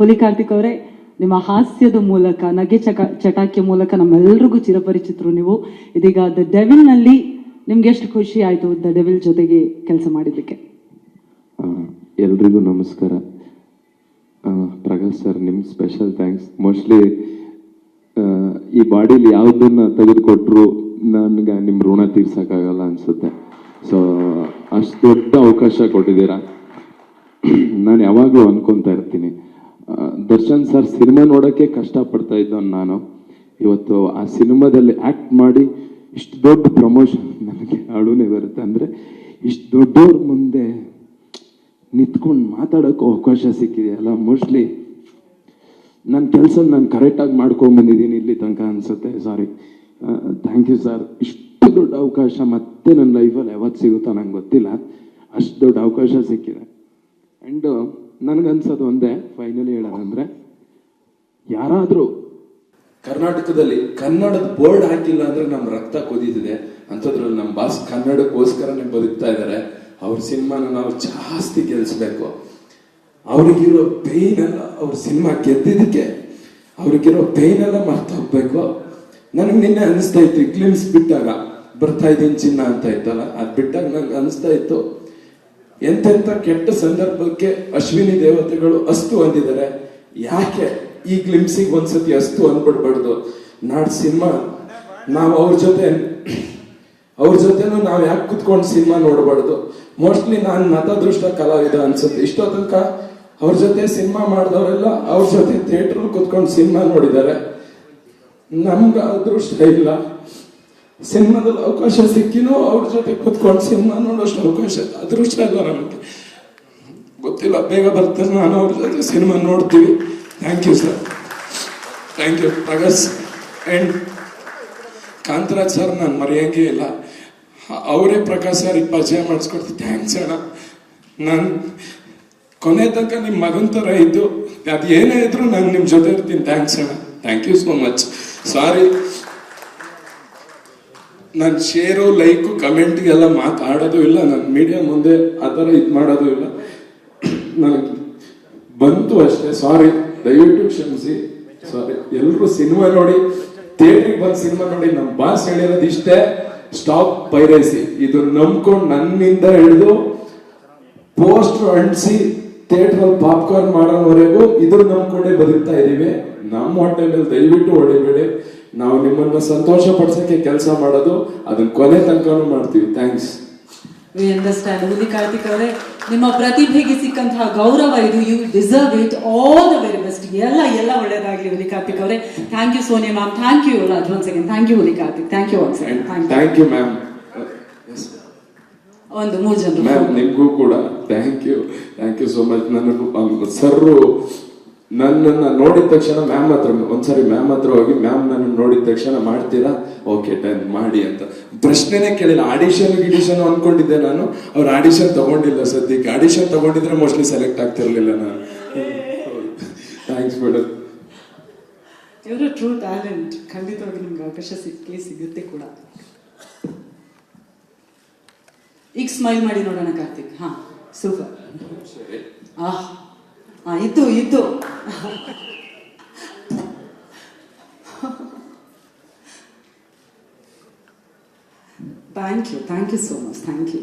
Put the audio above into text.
ಹುಲಿ ಕಾರ್ತಿಕ್ ಅವರೇ, ನಿಮ್ಮ ಹಾಸ್ಯದ ಮೂಲಕ, ನಗೆ ಚಟಾಕಿಯ ಮೂಲಕ ನಮ್ಮೆಲ್ಲರಿಗೂ ಚಿರಪರಿಚಿತರು ನೀವು. ಇದೀಗ ದ ಡೆವಿಲ್ ನಲ್ಲಿ ನಿಮ್ಗೆ ಎಷ್ಟು ಖುಷಿ ಆಯ್ತು ದ ಡೆವಿಲ್ ಜೊತೆಗೆ ಕೆಲಸ ಮಾಡಿದ್ದಕ್ಕೆ? ಎಲ್ರಿಗೂ ನಮಸ್ಕಾರ. ಪ್ರಕಾಶ್ ಸರ್, ನಿಮ್ಗೆ ಸ್ಪೆಷಲ್ ಥ್ಯಾಂಕ್ಸ್. ಮೋಸ್ಟ್ಲಿ ಈ ಬಾಡಿಲಿ ಯಾವುದನ್ನ ತೆಗೆದುಕೊಟ್ರು ನನಗೆ ನಿಮ್ಮ ಋಣ ತೀರ್ಸೋಕ್ಕಾಗಲ್ಲ ಅನಿಸುತ್ತೆ. ಸೊ ಅಷ್ಟು ದೊಡ್ಡ ಅವಕಾಶ ಕೊಟ್ಟಿದ್ದೀರಾ. ನಾನು ಯಾವಾಗಲೂ ಅನ್ಕೊತಾ ಇರ್ತೀನಿ, ದರ್ಶನ್ ಸರ್ ಸಿನಿಮಾ ನೋಡೋಕ್ಕೆ ಕಷ್ಟಪಡ್ತಾ ಇದ್ದವನು ನಾನು. ಇವತ್ತು ಆ ಸಿನಿಮಾದಲ್ಲಿ ಆ್ಯಕ್ಟ್ ಮಾಡಿ ಇಷ್ಟು ದೊಡ್ಡ ಪ್ರಮೋಷನ್, ನನಗೆ ಅಳುನೇ ಬರುತ್ತೆ. ಅಂದರೆ ಇಷ್ಟು ದೊಡ್ಡವ್ರ ಮುಂದೆ ನಿಂತ್ಕೊಂಡು ಮಾತಾಡೋಕ್ಕೂ ಅವಕಾಶ ಸಿಕ್ಕಿದೆಯಲ್ಲ. ಮೋಸ್ಟ್ಲಿ ನನ್ನ ಕೆಲಸ ನಾನು ಕರೆಕ್ಟಾಗಿ ಮಾಡ್ಕೊಂಬಂದಿದ್ದೀನಿ ಇಲ್ಲಿ ತನಕ ಅನಿಸುತ್ತೆ. ಸಾರಿ, ಥ್ಯಾಂಕ್ ಯು ಸರ್. ಇಷ್ಟು ದೊಡ್ಡ ಅವಕಾಶ ಮತ್ತೆ ನನ್ನ ಲೈಫಲ್ಲಿ ಯಾವತ್ತು ಸಿಗುತ್ತೋ ನಂಗೆ ಗೊತ್ತಿಲ್ಲ. ಅಷ್ಟು ದೊಡ್ಡ ಅವಕಾಶ ಸಿಕ್ಕಿದೆ. ಆ್ಯಂಡ್ ನನಗನ್ಸೋದು ಒಂದೇ, ಫೈನಲಿ ಹೇಳೋದಂದರೆ, ಯಾರಾದರೂ ಕರ್ನಾಟಕದಲ್ಲಿ ಕನ್ನಡದ ಬೋರ್ಡ್ ಹಾಕಿಲ್ಲ ಅಂದರೆ ನಮ್ಮ ರಕ್ತ ಕುದೀತಿದೆ. ಅಂಥದ್ರಲ್ಲಿ ನಮ್ಮ ಬಾಸ್ ಕನ್ನಡಕ್ಕೋಸ್ಕರನೇ ಬದುಕ್ತಾ ಇದ್ದಾರೆ. ಅವ್ರ ಸಿನಿಮಾನ ನಾವು ಜಾಸ್ತಿ ಗೆಲ್ಲಿಸ್ಬೇಕು. ಅವ್ರಿಗಿರೋ ಪೇಯ್ನ್ ಎಲ್ಲ, ಅವ್ರ ಸಿನಿಮಾ ಗೆದ್ದಿದ್ದಕ್ಕೆ ಅವ್ರಿಗಿರೋ ಪೇಯ್ನ್ ಎಲ್ಲ ಮರ್ತು ಹೋಗ್ಬೇಕು. ನನಗೆ ನಿನ್ನೆ ಅನಿಸ್ತಾ ಇತ್ತು, ಗ್ಲಿಮ್ಸ್ ಬಿಟ್ಟಾಗ ಬರ್ತಾ ಇದ್ದೀನಿ ಚಿನ್ನ ಅಂತ ಇತ್ತಲ್ಲ, ಅದು ಬಿಟ್ಟಾಗ ನಂಗೆ ಅನಿಸ್ತಾ ಇತ್ತು, ಎಂತೆಂಥ ಕೆಟ್ಟ ಸಂದರ್ಭಕ್ಕೆ ಅಶ್ವಿನಿ ದೇವತೆಗಳು ಅಸ್ತು ಅಂದಿದ್ದಾರೆ. ಯಾಕೆ ಈ ಗ್ಲಿಮ್ಸಿಗೆ ಒಂದ್ಸತಿ ಅಸ್ತು ಅಂದ್ಬಿಡ್ಬಾರ್ದು? ನಾಡ್ ಸಿನಿಮಾ ನಾವು ಅವ್ರ ಜೊತೆನೂ ನಾವು ಯಾಕೆ ಕುತ್ಕೊಂಡು ಸಿನಿಮಾ ನೋಡಬಾರ್ದು? ಮೋಸ್ಟ್ಲಿ ನಾನು ನತದೃಷ್ಟ ಕಲಾವಿದ ಅನ್ಸುತ್ತೆ. ಇಷ್ಟೋ ತನಕ ಅವ್ರ ಜೊತೆ ಸಿನಿಮಾ ಮಾಡಿದವರೆಲ್ಲ ಅವ್ರ ಜೊತೆ ಥಿಯೇಟ್ರಲ್ಲಿ ಕುತ್ಕೊಂಡು ಸಿನಿಮಾ ನೋಡಿದ್ದಾರೆ. ನಮ್ಗೆ ಅದೃಷ್ಟ ಇಲ್ಲ. ಸಿನಿಮಾದಲ್ಲಿ ಅವಕಾಶ ಸಿಕ್ಕಿನೂ ಅವ್ರ ಜೊತೆ ಕುತ್ಕೊಂಡು ಸಿನಿಮಾ ನೋಡೋಷ್ಟು ಅವಕಾಶ, ಅದೃಷ್ಟ ಇಲ್ಲ ನಮಗೆ. ಗೊತ್ತಿಲ್ಲ, ಬೇಗ ಬರ್ತಾರೆ, ನಾನು ಅವ್ರ ಜೊತೆ ಸಿನಿಮಾ ನೋಡ್ತೀವಿ. Thank you sir, thank you Prakash. And Kantharaj sir ನಾನು ಮರೆಯೋಂಗೇ ಇಲ್ಲ. ಅವರೇ ಪ್ರಕಾಶ್ ಸರ್ ಪರಿಚಯ ಮಾಡಿಸ್ಕೊಡ್ತೀನಿ. ಥ್ಯಾಂಕ್ಸ್ ಅಣ್ಣ. ನಾನು ಕೊನೆ ತನಕ ನಿಮ್ಮ ಮಗನ ಥರ ಇದ್ದು, ಅದು ಏನೇ ಇದ್ರು ನಾನು ನಿಮ್ಮ ಜೊತೆ ಇರ್ತೀನಿ. ಥ್ಯಾಂಕ್ಸ್ ಅಣ್ಣ, ಥ್ಯಾಂಕ್ ಯು ಸೋ ಮಚ್. ಸಾರಿ, ನಾನು ಶೇರು, ಲೈಕು, ಕಮೆಂಟ್ಗೆಲ್ಲ ಮಾತಾಡೋದು ಇಲ್ಲ. ನಾನು ಮೀಡಿಯಾ ಮುಂದೆ ಆ ಥರ ಇದು ಮಾಡೋದು ಇಲ್ಲ. ನನಗೆ ಬಂತು ಅಷ್ಟೇ. ಸಾರಿ, ದಯವಿಟ್ಟು ಕ್ಷಮಿಸಿ. ಸಾರಿ. ಎಲ್ಲರೂ ಸಿನಿಮಾ ನೋಡಿ, ಥಿಯೇಟ್ರಿಗೆ ಬಂದು ಸಿನಿಮಾ ನೋಡಿ. ನಮ್ಮ ಬಾಸ್ ಹೇಳಿರೋದು ಇಷ್ಟೇ, ಸ್ಟಾಪ್ ಪೈರಸಿ. ಇದು ನಂಬ್ಕೊಂಡು ನನ್ನಿಂದ ಹಿಡಿದು ಪೋಸ್ಟರ್ ಅಂಟಿಸಿ ಥಿಯೇಟ್ರಲ್ಲಿ ಪಾಪ್ಕಾರ್ನ್ ಮಾಡೋವರೆಗೂ ಇದ್ರ ನಂಬ್ಕೊಂಡೇ ಬದುಕ್ತಾ ಇದೀವಿ. ನಮ್ಮ ಹೊಟ್ಟೆನಲ್ಲಿ ದಯವಿಟ್ಟು ಹೊಡಿಬೇಡಿ. ನಾವು ನಿಮ್ಮನ್ನ ಸಂತೋಷ ಪಡಿಸೋಕೆ ಕೆಲಸ ಮಾಡೋದು, ಅದನ್ನ ಕೊನೆ ತನಕನೂ ಮಾಡ್ತೀವಿ. Thanks. We understand. Huli Karthik ಅವರೇ, ನಿಮ್ಮ ಪ್ರತಿಭೆಗೆ ಸಿಕ್ಕಂತಹ ಗೌರವ ಇದು. You deserve it. All the very best. ಎಲ್ಲ ಒಳ್ಳೇದಾಗಲಿ ಹುಲಿ ಕಾರ್ತಿಕ್ ಅವರೇ. Thank you Sonia ma'am. Thank you Raj once again. Thank you Huli Karthik. Thank you once again. Thank you ma'am. ಒಂದು 3 ಜನರು ಮ್ಯಾಮ್, ನಿಮಗೂ ಕೂಡ ಥ್ಯಾಂಕ್ ಯು ಸೋ ಮಚ್. ನನಗೂ ಸರ್ರು ನನ್ನನ್ನು ನೋಡಿದ ತಕ್ಷಣ ಮ್ಯಾಮ್ ಹತ್ರ ಹೋಗಿ, ಮ್ಯಾಮ್ ನನ್ನ ನೋಡಿದ ತಕ್ಷಣ ಮಾಡ್ತೀರಾ? ಓಕೆ ಡನ್ ಮಾಡಿ ಅಂತ ಪ್ರಶ್ನೆನೇ ಕೇಳಿಲ್ಲ. ಆಡಿಷನ್ ಅನ್ಕೊಂಡಿದ್ದೆ ನಾನು. ಅವ್ರು ಆಡಿಷನ್ ತಗೊಂಡಿಲ್ಲ ಸದ್ಯಕ್ಕೆ. ಆಡಿಷನ್ ತಗೊಂಡಿದ್ರೆ ಮೋಸ್ಟ್ಲಿ ಸೆಲೆಕ್ಟ್ ಆಗ್ತಿರ್ಲಿಲ್ಲ ನಾನು. Thanks madam. ಇವರು ಟ್ರೂ ಟ್ಯಾಲೆಂಟ್. ಖಂಡಿತವಾಗಿ ನಿಮ್ಗೆ ಅವಕಾಶ ಸಿಗುತ್ತೆ ಕೂಡ. ಈಗ ಸ್ಮೈಲ್ ಮಾಡಿ ನೋಡೋಣ ಕಾರ್ತಿಕ್. ಹಾ, ಸೂಪರ್. ಇತ್ತು thank you so much. Thank you.